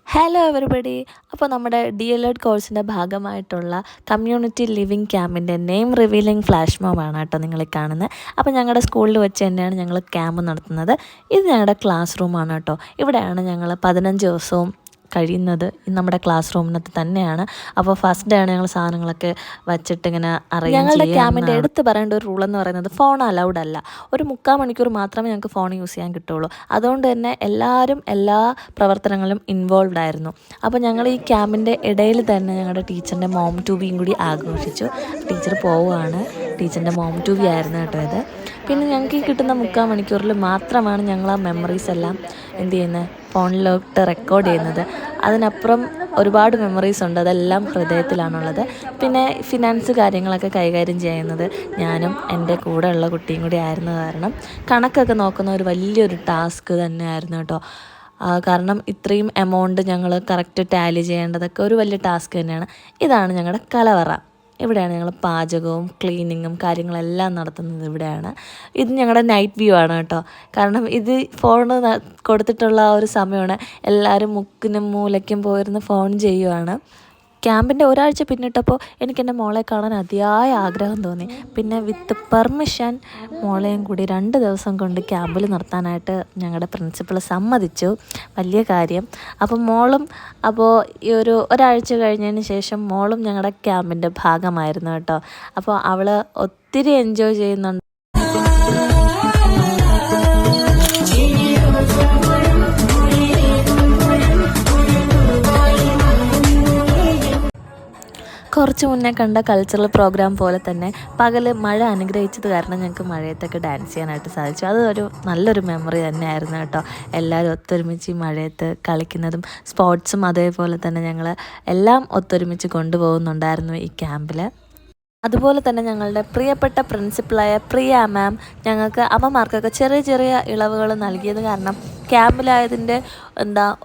Hello everybody. അപ്പോൾ നമ്മുടെ DLED കോഴ്സിൻ്റെ ഭാഗമായിട്ടുള്ള കമ്മ്യൂണിറ്റി ലിവിങ് ക്യാമ്പിൻ്റെ നെയിം റിവീലിംഗ് ഫ്ലാഷ് മോബാണ് കേട്ടോ നിങ്ങൾ കാണുന്നത്. അപ്പോൾ ഞങ്ങളുടെ സ്കൂളിൽ വെച്ച് തന്നെയാണ് ഞങ്ങൾ ക്യാമ്പ് നടത്തുന്നത്. ഇത് ഞങ്ങളുടെ ക്ലാസ് റൂമാണ് കേട്ടോ. ഇവിടെയാണ് ഞങ്ങൾ 15 ദിവസവും കഴിയുന്നത് നമ്മുടെ ക്ലാസ് റൂമിനകത്ത് തന്നെയാണ്. അപ്പോൾ ഫസ്റ്റ് ഡേ ആണ് ഞങ്ങൾ സാധനങ്ങളൊക്കെ വച്ചിട്ട് ഇങ്ങനെ അറേഞ്ച് ഞങ്ങളുടെ ക്യാമ്പിൻ്റെ എടുത്ത് പറയേണ്ട ഒരു റൂളെന്ന് പറയുന്നത് ഫോൺ അലൗഡ് അല്ല. ഒരു 3/4 മണിക്കൂർ മാത്രമേ ഞങ്ങൾക്ക് ഫോൺ യൂസ് ചെയ്യാൻ കിട്ടുള്ളൂ. അതുകൊണ്ട് തന്നെ എല്ലാവരും എല്ലാ പ്രവർത്തനങ്ങളിലും ഇൻവോൾവ് ആയിരുന്നു. അപ്പോൾ ഞങ്ങൾ ഈ ക്യാമ്പിൻ്റെ ഇടയിൽ തന്നെ ഞങ്ങളുടെ ടീച്ചറിൻ്റെ മോം ടു ബിയും കൂടി ആഘോഷിച്ചു. ടീച്ചർ പോവുകയാണ്. ടീച്ചറിൻ്റെ മോം ടു ബി ആയിരുന്നു കേട്ടോ ഇത്. പിന്നെ ഞങ്ങൾക്ക് ഈ കിട്ടുന്ന 3/4 മണിക്കൂറിൽ മാത്രമാണ് ഞങ്ങൾ ആ മെമ്മറീസ് എല്ലാം എന്ത് ചെയ്യുന്നത്, ഫോണിലോട്ട് റെക്കോർഡ് ചെയ്യുന്നത്. അതിനപ്പുറം ഒരുപാട് മെമ്മറീസ് ഉണ്ട്, അതെല്ലാം ഹൃദയത്തിലാണുള്ളത്. പിന്നെ ഫിനാൻസ് കാര്യങ്ങളൊക്കെ കൈകാര്യം ചെയ്യുന്നത് ഞാനും എൻ്റെ കൂടെ ഉള്ള കുട്ടിയും കൂടി ആയിരുന്ന കാരണം കണക്കൊക്കെ നോക്കുന്ന ഒരു വലിയൊരു ടാസ്ക് തന്നെയായിരുന്നു കേട്ടോ. കാരണം ഇത്രയും എമൗണ്ട് ഞങ്ങൾ കറക്റ്റ് ടാലി ചെയ്യേണ്ടതൊക്കെ ഒരു വലിയ ടാസ്ക് തന്നെയാണ്. ഇതാണ് ഞങ്ങളുടെ കലവറ. ഇവിടെയാണ് ഞങ്ങൾ പാചകവും ക്ലീനിങ്ങും കാര്യങ്ങളെല്ലാം നടത്തുന്നത് ഇവിടെയാണ്. ഇത് ഞങ്ങളുടെ നൈറ്റ് വ്യൂ ആണ് കേട്ടോ. കാരണം ഇത് ഫോൺ കൊടുത്തിട്ടുള്ള ആ ഒരു സമയമാണ് എല്ലാവരും മുക്കിനും മൂലയ്ക്കും പോയിരുന്ന് ഫോൺ ചെയ്യുവാണ്. ക്യാമ്പിൻ്റെ ഒരാഴ്ച പിന്നിട്ടപ്പോൾ എനിക്കെൻ്റെ മോളെ കാണാൻ അതിയായ ആഗ്രഹം തോന്നി. പിന്നെ വിത്ത് പെർമിഷൻ മോളെയും കൂടി 2 ദിവസം കൊണ്ട് ക്യാമ്പിൽ നിർത്താനായിട്ട് ഞങ്ങളുടെ പ്രിൻസിപ്പൾ സമ്മതിച്ചു. വലിയ കാര്യം. അപ്പം മോളും ഈ ഒരാഴ്ച കഴിഞ്ഞതിന് ശേഷം മോളും ഞങ്ങളുടെ ക്യാമ്പിൻ്റെ ഭാഗമായിരുന്നു കേട്ടോ. അപ്പോൾ അവൾ ഒത്തിരി എൻജോയ് ചെയ്യുന്നുണ്ട്. കുറച്ച് മുന്നേ കണ്ട കൾച്ചറൽ പ്രോഗ്രാം പോലെ തന്നെ പകൽ മഴ അനുഗ്രഹിച്ചത് കാരണം ഞങ്ങൾക്ക് മഴയത്തൊക്കെ ഡാൻസ് ചെയ്യാനായിട്ട് സാധിച്ചു. അതൊരു നല്ലൊരു മെമ്മറി തന്നെയായിരുന്നു കേട്ടോ. എല്ലാവരും ഒത്തൊരുമിച്ച് മഴയത്ത് കളിക്കുന്നതും സ്പോർട്സും അതേപോലെ തന്നെ ഞങ്ങൾ എല്ലാം ഒത്തൊരുമിച്ച് കൊണ്ടുപോകുന്നുണ്ടായിരുന്നു ഈ ക്യാമ്പിൽ. അതുപോലെ തന്നെ ഞങ്ങളുടെ പ്രിയപ്പെട്ട പ്രിൻസിപ്പളായ പ്രിയ മാം ഞങ്ങൾക്ക് അമ്മമാർക്കൊക്കെ ചെറിയ ചെറിയ ഇളവുകൾ നൽകിയത് കാരണം ക്യാമ്പിലായതിൻ്റെ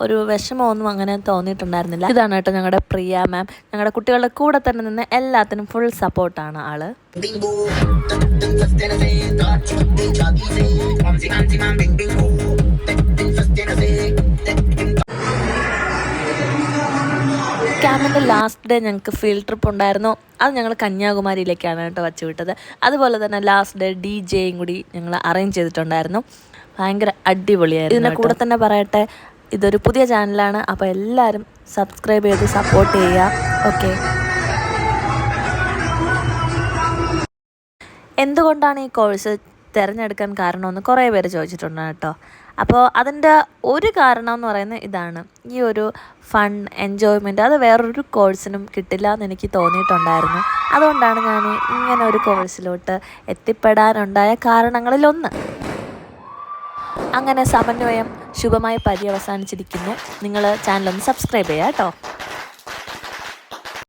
ഒരു വിഷമമൊന്നും അങ്ങനെ തോന്നിയിട്ടുണ്ടായിരുന്നില്ല. ഇതാണ് കേട്ടോ ഞങ്ങളുടെ പ്രിയ മാം. ഞങ്ങളുടെ കുട്ടികളുടെ കൂടെ തന്നെ നിന്ന് എല്ലാത്തിനും ഫുൾ സപ്പോർട്ടാണ് ആള്. ക്യാമ്പിൻ്റെ ലാസ്റ്റ് ഡേ ഞങ്ങൾക്ക് ഫീൽഡ് ട്രിപ്പ് ഉണ്ടായിരുന്നു. അത് ഞങ്ങൾ കന്യാകുമാരിയിലേക്കാണ് കേട്ടോ വച്ചു വിട്ടത്. അതുപോലെ തന്നെ ലാസ്റ്റ് ഡേ DJയും കൂടി ഞങ്ങൾ അറേഞ്ച് ചെയ്തിട്ടുണ്ടായിരുന്നു. ഭയങ്കര അടിപൊളിയായിരുന്നു. ഇതിൻ്റെ കൂടെ തന്നെ പറയട്ടെ, ഇതൊരു പുതിയ ചാനലാണ്. അപ്പോൾ എല്ലാവരും സബ്സ്ക്രൈബ് ചെയ്ത് സപ്പോർട്ട് ചെയ്യുക. ഓക്കെ. എന്തുകൊണ്ടാണ് ഈ കോഴ്സ് തിരഞ്ഞെടുക്കാൻ കാരണമെന്ന് കുറേ പേര് ചോദിച്ചിട്ടുണ്ട് കേട്ടോ. അപ്പോൾ അതിൻ്റെ ഒരു കാരണം എന്ന് പറയുന്നത് ഇതാണ്, ഈ ഒരു ഫൺ എൻജോയ്മെൻറ്റ് അത് വേറൊരു കോഴ്സിനും കിട്ടില്ല എന്ന് എനിക്ക് തോന്നിയിട്ടുണ്ടായിരുന്നു. അതുകൊണ്ടാണ് ഞാൻ ഇങ്ങനെ ഒരു കോഴ്സിലോട്ട് എത്തിപ്പെടാനുണ്ടായ കാരണങ്ങളിലൊന്ന്. അങ്ങനെ സമന്വയം ശുഭമായി പര്യവസാനിച്ചിരിക്കുന്നു. നിങ്ങൾ ചാനലൊന്ന് സബ്സ്ക്രൈബ് ചെയ്യുക കേട്ടോ.